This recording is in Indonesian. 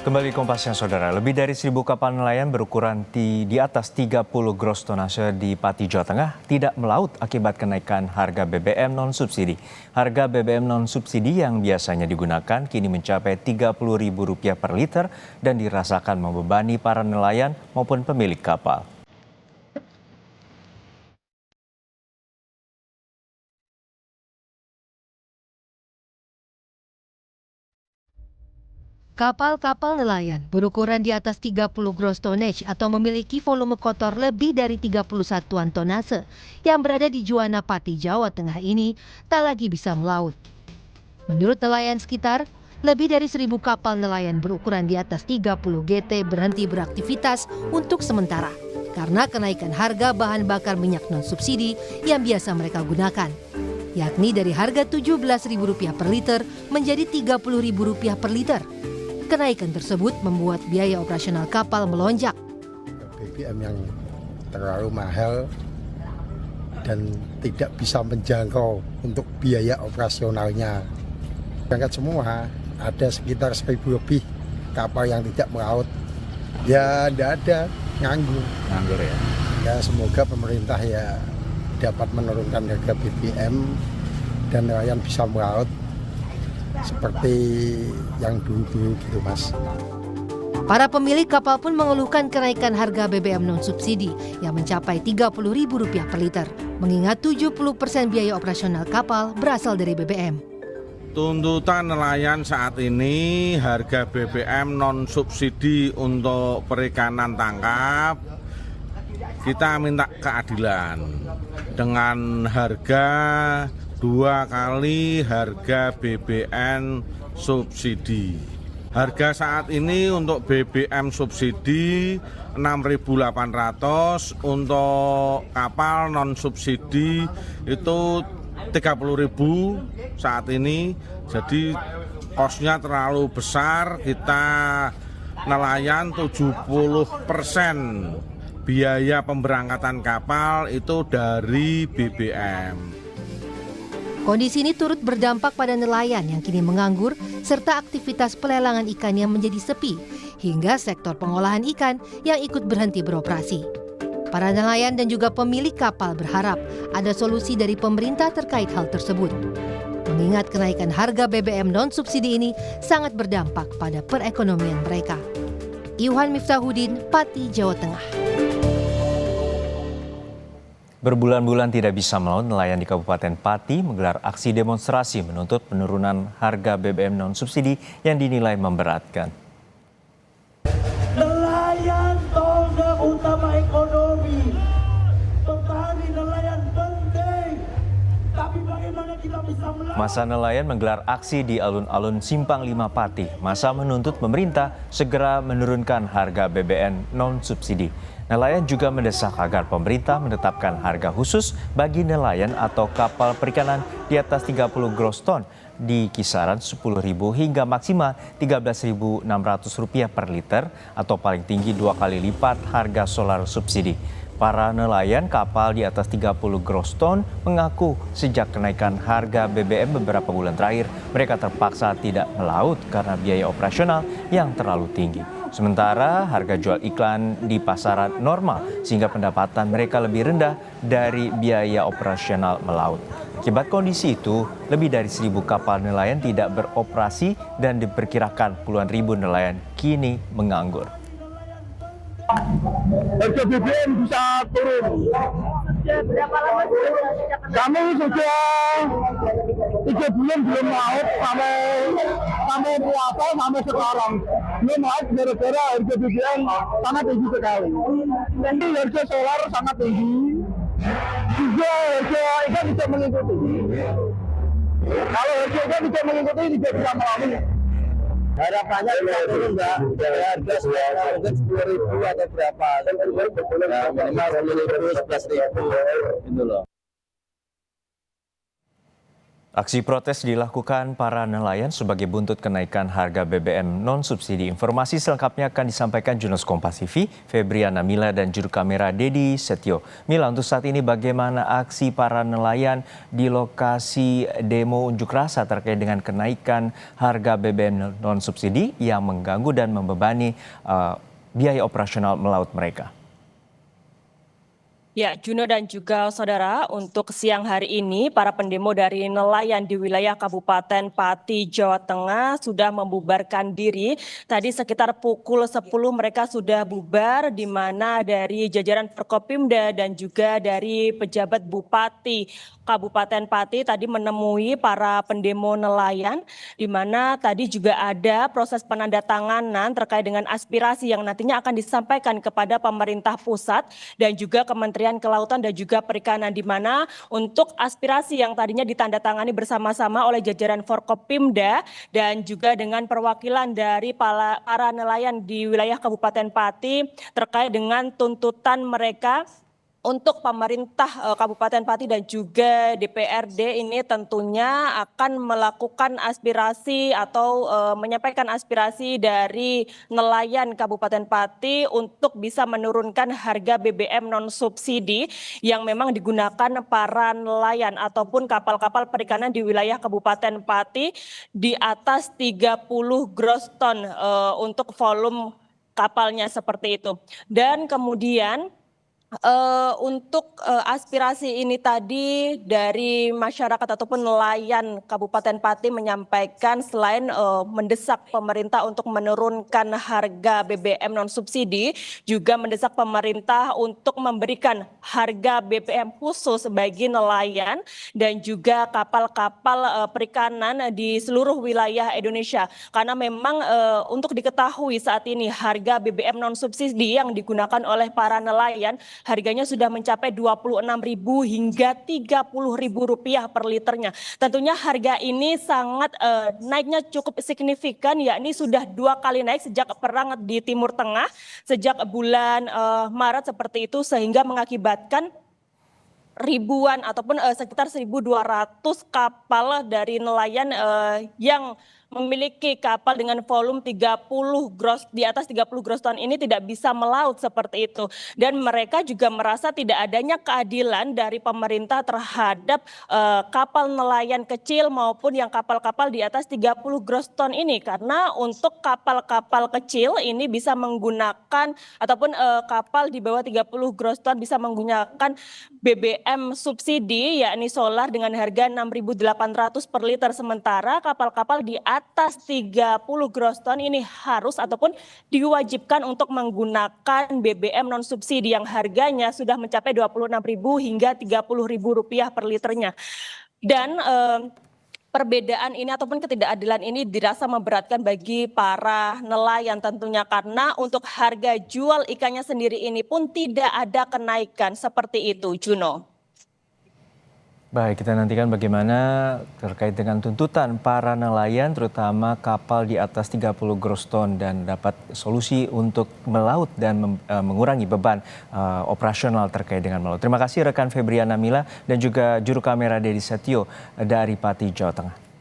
Kembali Kompasnya Saudara, lebih dari 1.000 kapal nelayan berukuran di atas 30 gross tonnase di Pati, Jawa Tengah tidak melaut akibat kenaikan harga BBM non-subsidi. Harga BBM non-subsidi yang biasanya digunakan kini mencapai Rp30.000 per liter dan dirasakan membebani para nelayan maupun pemilik kapal. Kapal-kapal nelayan berukuran di atas 30 gross tonnage atau memiliki volume kotor lebih dari 31-an tonnase yang berada di Juwana Pati, Jawa Tengah ini tak lagi bisa melaut. Menurut nelayan sekitar, lebih dari 1.000 kapal nelayan berukuran di atas 30 GT berhenti beraktivitas untuk sementara karena kenaikan harga bahan bakar minyak non-subsidi yang biasa mereka gunakan, yakni dari harga Rp17.000 per liter menjadi Rp30.000 per liter. Kenaikan tersebut membuat biaya operasional kapal melonjak. BBM yang terlalu mahal dan tidak bisa menjangkau untuk biaya operasionalnya. Berangkat semua, ada sekitar 1.000 lebih kapal yang tidak melaut. Ya tidak ada, nganggur ya. Ya semoga pemerintah ya dapat menurunkan harga BBM dan nelayan bisa melaut seperti yang dulu-dulu gitu Mas. Para pemilik kapal pun mengeluhkan kenaikan harga BBM non-subsidi yang mencapai Rp30.000 per liter, mengingat 70% biaya operasional kapal berasal dari BBM. Tuntutan nelayan saat ini harga BBM non-subsidi untuk perikanan tangkap, kita minta keadilan dengan harga 2 kali harga BBM subsidi. Harga saat ini untuk BBM subsidi Rp6.800, untuk kapal non subsidi itu Rp30.000 saat ini. Jadi kosnya terlalu besar, kita nelayan 70% biaya pemberangkatan kapal itu dari BBM. Kondisi ini turut berdampak pada nelayan yang kini menganggur serta aktivitas pelelangan ikan yang menjadi sepi hingga sektor pengolahan ikan yang ikut berhenti beroperasi. Para nelayan dan juga pemilik kapal berharap ada solusi dari pemerintah terkait hal tersebut. Mengingat kenaikan harga BBM non-subsidi ini sangat berdampak pada perekonomian mereka. Iwan Miftahudin, Pati, Jawa Tengah. Berbulan-bulan tidak bisa melaut, nelayan di Kabupaten Pati menggelar aksi demonstrasi menuntut penurunan harga BBM non-subsidi yang dinilai memberatkan. Nelayan tonggak utama ekonomi, petani nelayan penting, tapi bagaimana kita bisa melaut? Masa nelayan menggelar aksi di alun-alun Simpang 5 Pati. Masa menuntut pemerintah segera menurunkan harga BBM non-subsidi. Nelayan juga mendesak agar pemerintah menetapkan harga khusus bagi nelayan atau kapal perikanan di atas 30 gross ton di kisaran Rp10.000 hingga maksimal Rp13.600 per liter atau paling tinggi 2 kali lipat harga solar subsidi. Para nelayan kapal di atas 30 gross ton mengaku sejak kenaikan harga BBM beberapa bulan terakhir mereka terpaksa tidak melaut karena biaya operasional yang terlalu tinggi. Sementara harga jual iklan di pasaran normal sehingga pendapatan mereka lebih rendah dari biaya operasional melaut. Akibat kondisi itu, lebih dari 1.000 kapal nelayan tidak beroperasi dan diperkirakan puluhan ribu nelayan kini menganggur. Harga BBM bisa turun. Berapa lama Kami sudah 3 bulan belum laut sampai puasa sampai sekarang. Belum laut gara-gara harga BBM sangat tinggi sekali. Nanti harga solar sangat tinggi. Juga harga ikan tidak mengikuti. Kalau harga ikan tidak mengikuti tidak bisa melaut. Harapannya bisa turun Mbak, harga sekarang mungkin 10.000 atau berapa, minimal 10.000, 11.000 gitu loh. Aksi protes dilakukan para nelayan sebagai buntut kenaikan harga BBM non-subsidi. Informasi selengkapnya akan disampaikan jurnalis Kompas TV, Febriana Mila dan juru kamera Dedi Setio. Mila, untuk saat ini bagaimana aksi para nelayan di lokasi demo unjuk rasa terkait dengan kenaikan harga BBM non-subsidi yang mengganggu dan membebani biaya operasional melaut mereka? Ya, Juno dan juga saudara, untuk siang hari ini para pendemo dari nelayan di wilayah Kabupaten Pati, Jawa Tengah sudah membubarkan diri. Tadi sekitar pukul 10 mereka sudah bubar, di mana dari jajaran Forkopimda dan juga dari pejabat Bupati Kabupaten Pati tadi menemui para pendemo nelayan, di mana tadi juga ada proses penandatanganan terkait dengan aspirasi yang nantinya akan disampaikan kepada pemerintah pusat dan juga Kementerian Kelautan dan juga Perikanan, di mana untuk aspirasi yang tadinya ditandatangani bersama-sama oleh jajaran Forkopimda dan juga dengan perwakilan dari para nelayan di wilayah Kabupaten Pati terkait dengan tuntutan mereka untuk pemerintah Kabupaten Pati dan juga DPRD ini tentunya akan melakukan aspirasi atau menyampaikan aspirasi dari nelayan Kabupaten Pati untuk bisa menurunkan harga BBM non-subsidi yang memang digunakan para nelayan ataupun kapal-kapal perikanan di wilayah Kabupaten Pati di atas 30 gross ton untuk volume kapalnya seperti itu. Dan kemudian untuk aspirasi ini tadi dari masyarakat ataupun nelayan Kabupaten Pati menyampaikan selain mendesak pemerintah untuk menurunkan harga BBM non-subsidi, juga mendesak pemerintah untuk memberikan harga BBM khusus bagi nelayan dan juga kapal-kapal perikanan di seluruh wilayah Indonesia. Karena memang untuk diketahui saat ini harga BBM non-subsidi yang digunakan oleh para nelayan harganya sudah mencapai Rp26.000 hingga Rp30.000 per liternya. Tentunya harga ini sangat naiknya cukup signifikan, yakni sudah 2 kali naik sejak perang di Timur Tengah sejak bulan Maret seperti itu, sehingga mengakibatkan ribuan ataupun sekitar 1.200 kapal dari nelayan yang memiliki kapal dengan volume 30 gross, di atas 30 gross ton ini tidak bisa melaut seperti itu. Dan mereka juga merasa tidak adanya keadilan dari pemerintah terhadap kapal nelayan kecil maupun yang kapal-kapal di atas 30 gross ton ini. Karena untuk kapal-kapal kecil ini bisa menggunakan ataupun kapal di bawah 30 gross ton bisa menggunakan BBM subsidi, yakni solar dengan harga Rp6.800 per liter. Sementara kapal-kapal di atas 30 gross ton ini harus ataupun diwajibkan untuk menggunakan BBM non subsidi yang harganya sudah mencapai Rp26.000 hingga Rp30.000 per liternya. Dan perbedaan ini ataupun ketidakadilan ini dirasa memberatkan bagi para nelayan tentunya, karena untuk harga jual ikannya sendiri ini pun tidak ada kenaikan seperti itu, Juno. Baik, kita nantikan bagaimana terkait dengan tuntutan para nelayan, terutama kapal di atas 30 gross ton, dan dapat solusi untuk melaut dan mengurangi beban operasional terkait dengan melaut. Terima kasih rekan Febriana Mila dan juga juru kamera Dedi Setio dari Pati, Jawa Tengah.